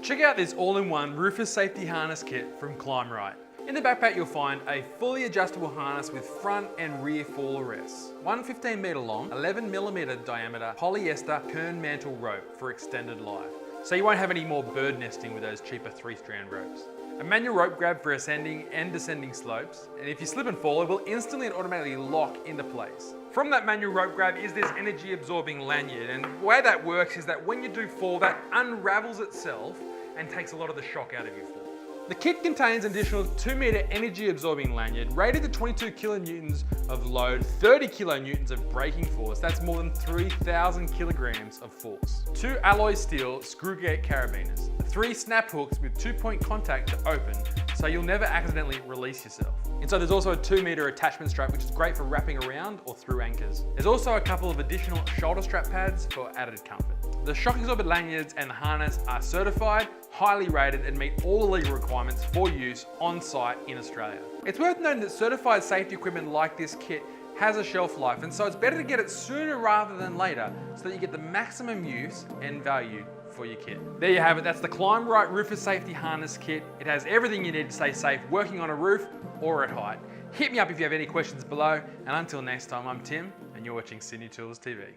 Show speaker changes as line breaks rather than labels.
Check out this all-in-one roofer safety harness kit from Climbrite. In the backpack you'll find a fully adjustable harness with front and rear fall arrests. One 15 metre long, 11mm diameter polyester Kern mantle rope for extended life. So you won't have any more bird nesting with those cheaper 3-strand ropes. A manual rope grab for ascending and descending slopes, and if you slip and fall, it will instantly and automatically lock into place. From that manual rope grab is this energy absorbing lanyard, and the way that works is that when you do fall, that unravels itself and takes a lot of the shock out of your fall. The kit contains an additional 2-metre energy absorbing lanyard rated to 22 kilonewtons of load, 30 kilonewtons of braking force. That's more than 3,000 kilograms of force. 2 alloy steel screw gate carabiners, 3 snap hooks with 2-point contact to open, so you'll never accidentally release yourself. Inside there's also a 2-metre attachment strap, which is great for wrapping around or through anchors. There's also a couple of additional shoulder strap pads for added comfort. The shock absorber lanyards and the harness are certified, highly rated, and meet all the legal requirements for use on site in Australia. It's worth noting that certified safety equipment like this kit has a shelf life, and so it's better to get it sooner rather than later so that you get the maximum use and value for your kit. There you have it, that's the Climbrite Roofer Safety Harness Kit. It has everything you need to stay safe working on a roof or at height. Hit me up if you have any questions below, and until next time, I'm Tim, and you're watching Sydney Tools TV.